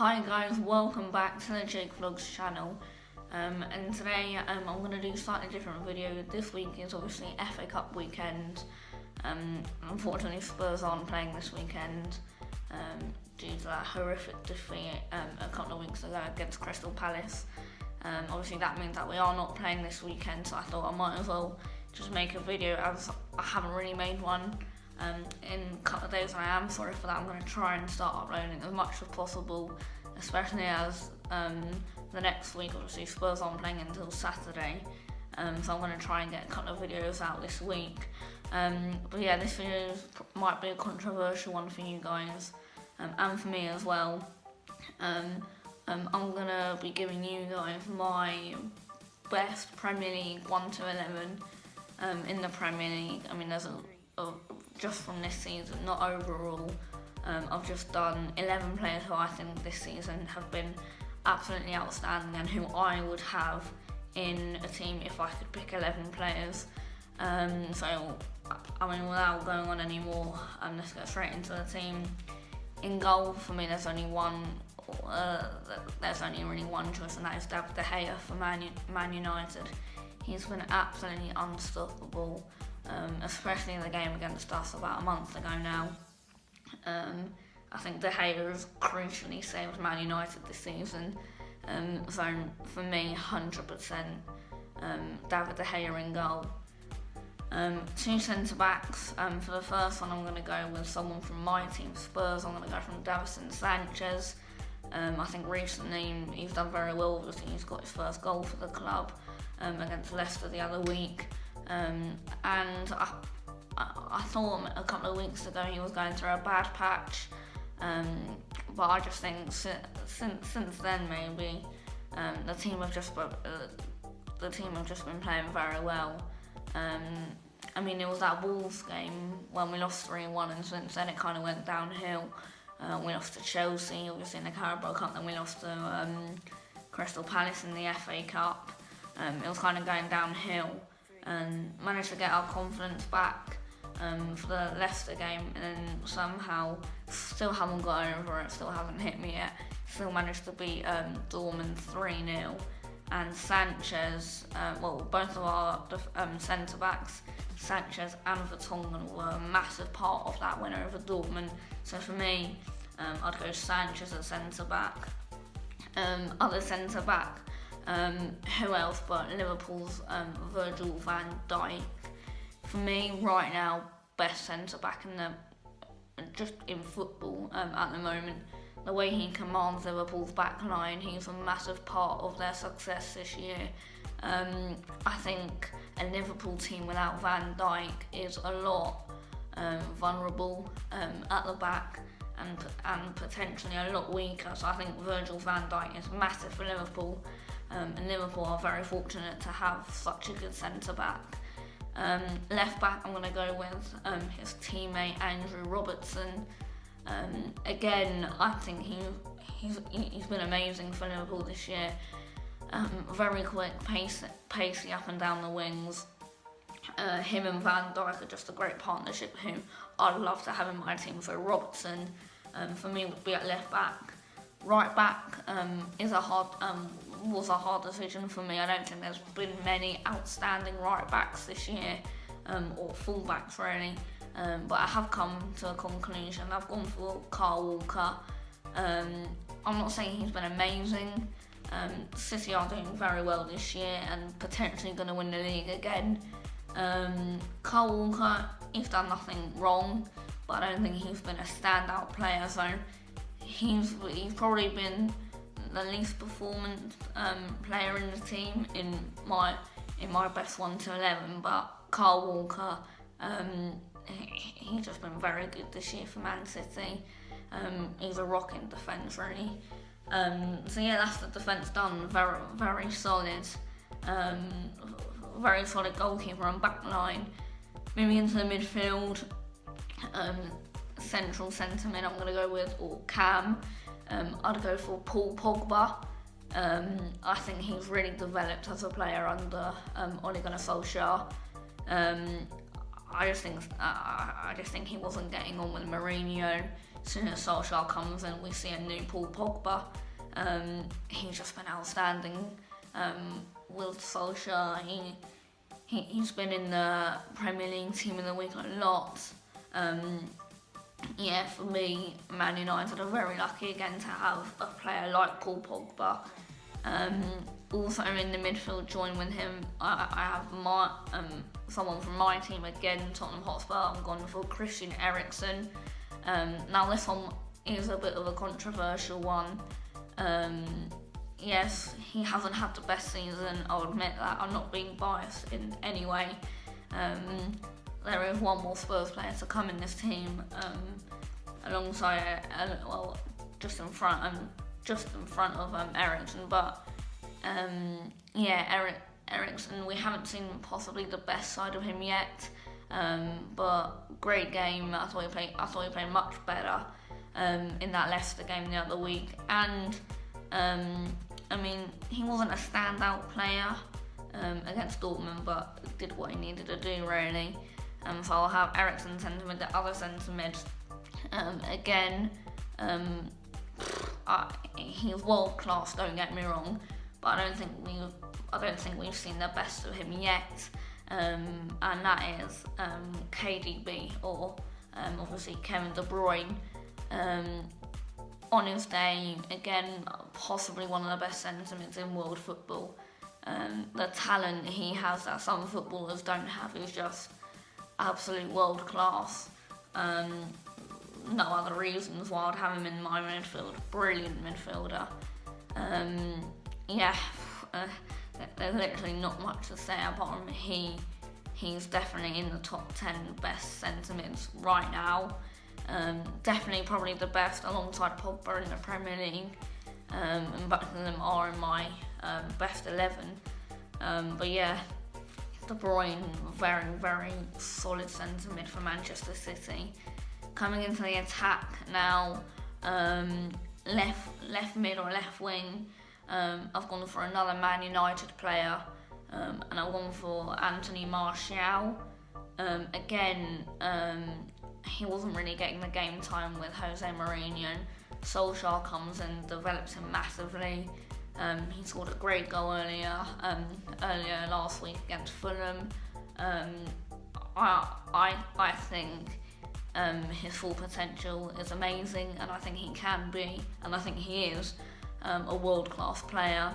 Hi guys, welcome back to the Jake Vlogs channel. And today I'm going to do a slightly different video. This week is obviously FA Cup weekend. Unfortunately Spurs aren't playing this weekend due to that horrific defeat a couple of weeks ago against Crystal Palace. Obviously that means that we are not playing this weekend, so I thought I might as well just make a video as I haven't really made one in a couple of days, and I am sorry for that. I'm going to try and start uploading as much as possible, especially as the next week obviously Spurs aren't playing until Saturday, so I'm going to try and get a couple of videos out this week. But yeah, this video might be a controversial one for you guys and for me as well. I'm going to be giving you guys my best Premier League 1 to 11 in the Premier League. I mean, there's just from this season, not overall. I've just done 11 players who I think this season have been absolutely outstanding and who I would have in a team if I could pick 11 players. So, I mean, without going on anymore, let's get straight into the team. In goal, for me, there's only really one choice, and that is David De Gea for Man United. He's been absolutely unstoppable, especially in the game against us about a month ago now. I think De Gea has crucially saved Man United this season. So for me, 100% David De Gea in goal. Two centre-backs. For the first one, I'm going to go with someone from my team, Spurs. I'm going to go from Davinson Sanchez. I think recently he's done very well. Obviously, he's got his first goal for the club against Leicester the other week. And I thought a couple of weeks ago he was going through a bad patch, but I just think since then maybe the team have just been playing very well. I mean, it was that Wolves game when we lost 3-1, and since then it kind of went downhill. We lost to Chelsea, obviously in the Carabao Cup, then we lost to Crystal Palace in the FA Cup. It was kind of going downhill, and managed to get our confidence back for the Leicester game, and then somehow still haven't got over it, still haven't hit me yet. Still managed to beat Dortmund 3-0. And Sanchez, both of our centre-backs, Sanchez and Vertonghen, were a massive part of that win over Dortmund. So for me, I'd go Sanchez as centre-back. Other centre-back, who else but Liverpool's Virgil van Dijk. For me, right now, best centre-back just in football at the moment. The way he commands Liverpool's back line, he's a massive part of their success this year. I think a Liverpool team without Van Dijk is a lot vulnerable at the back and potentially a lot weaker. So I think Virgil van Dijk is massive for Liverpool, and Liverpool are very fortunate to have such a good centre-back. Left back, I'm going to go with his teammate Andrew Robertson. Again, I think he's been amazing for Liverpool this year. Very quick, pacey up and down the wings. Him and Van Dijk are just a great partnership who I'd love to have in my team. So Robertson, for me, would be at left back. Right back was a hard decision for me. I don't think there's been many outstanding right backs this year, or full backs really. But I have come to a conclusion. I've gone for Kyle Walker. I'm not saying he's been amazing. City are doing very well this year and potentially going to win the league again. Kyle Walker, he's done nothing wrong, but I don't think he's been a standout player. So he's probably been the least performant player in the team in my best 1 to 11. But Kyle Walker, he's just been very good this year for Man City. He's a rock in defence, really. So yeah, that's the defence done. Very, very solid. Very solid goalkeeper and back line. Moving into the midfield, central centre mid, I'm going to go with Cam. I'd go for Paul Pogba. I think he's really developed as a player under Ole Gunnar Solskjaer. I just think he wasn't getting on with Mourinho. as soon as Solskjaer comes in, we see a new Paul Pogba. He's just been outstanding with Solskjaer. He's been in the Premier League Team of the Week a lot. For me, Man United are very lucky again to have a player like Paul Pogba. Also in the midfield, join with him, I have someone from my team again, Tottenham Hotspur. I'm going for Christian Eriksen. Now this one is a bit of a controversial one. Yes, he hasn't had the best season, I'll admit that. I'm not being biased in any way. There is one more Spurs player to come in this team, alongside, just in front of Eriksen. But Eriksen, we haven't seen possibly the best side of him yet. But great game. I thought he played much better in that Leicester game the other week. And he wasn't a standout player against Dortmund, but did what he needed to do really. So I'll have Eriksen centre mid, the other centre mid. He's world class. Don't get me wrong, but I don't think we've seen the best of him yet. And that is KDB, or obviously Kevin De Bruyne. On his day, again, possibly one of the best centre mids in world football. The talent he has that some footballers don't have is just absolute world class. No other reasons why I'd have him in my midfield. Brilliant midfielder. There's literally not much to say apart from he's definitely in the top 10 best centre mids right now. Definitely probably the best alongside Pogba in the Premier League. And both of them are in my best 11. De Bruyne, very, very solid centre mid for Manchester City. Coming into the attack now, left mid or left wing, I've gone for another Man United player, and I've gone for Anthony Martial. He wasn't really getting the game time with Jose Mourinho. Solskjaer comes and develops him massively. He scored a great goal earlier last week against Fulham. I think his full potential is amazing, and I think he can be, and I think he is a world-class player.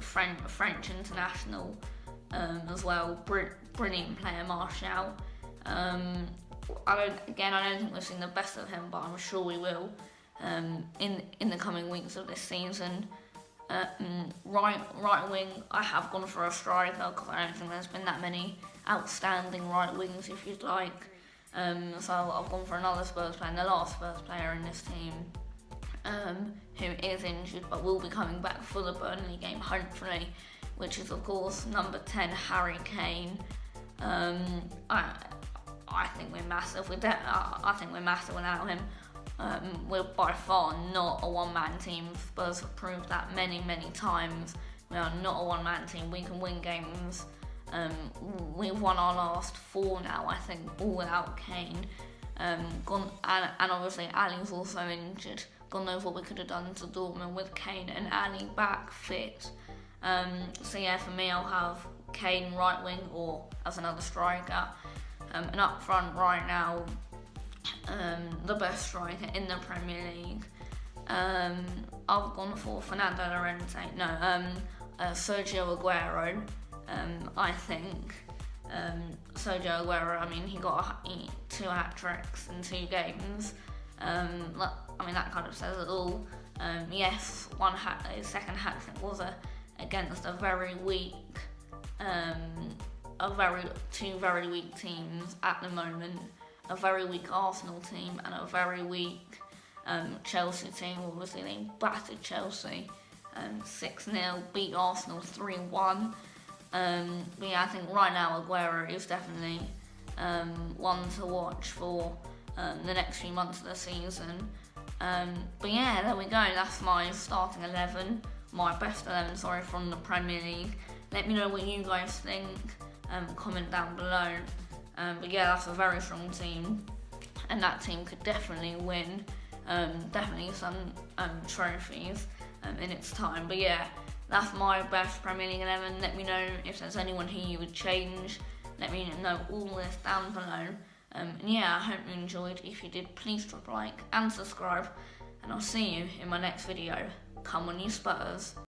French international as well. Brilliant player, Martial. I don't think we've seen the best of him, but I'm sure we will in the coming weeks of this season. Right wing, I have gone for a striker because I don't think there's been that many outstanding right wings, if you'd like. So I've gone for another Spurs player, and the last Spurs player in this team, who is injured but will be coming back for the Burnley game, hopefully, which is of course number 10, Harry Kane. I think we're massive. I think we're massive without him. We're by far not a one-man team. Spurs have proved that many times. We are not a one-man team. We can win games. We've won our last 4 now, I think, all without Kane. And obviously Ali's also injured. God knows what we could have done to Dortmund with Kane and Ali back fit. For me, I'll have Kane right wing or as another striker. And up front right now, the best striker in the Premier League. I've gone for Fernando Llorente. Sergio Aguero. I think Sergio Aguero. He got 2 hat-tricks in 2 games. That kind of says it all. Yes, his second hat-trick was against a very weak, two very weak teams at the moment. A very weak Arsenal team and a very weak Chelsea team. Obviously, they battered Chelsea 6-0, beat Arsenal 3-1. I think right now Aguero is definitely one to watch for the next few months of the season. There we go. That's my starting 11, my best 11, from the Premier League. Let me know what you guys think. Comment down below. That's a very strong team. and that team could definitely win definitely some trophies in its time. But yeah, that's my best Premier League 11. Let me know if there's anyone who you would change. Let me know all this down below. And yeah, I hope you enjoyed. If you did, please drop a like and subscribe, and I'll see you in my next video. Come on, you Spurs.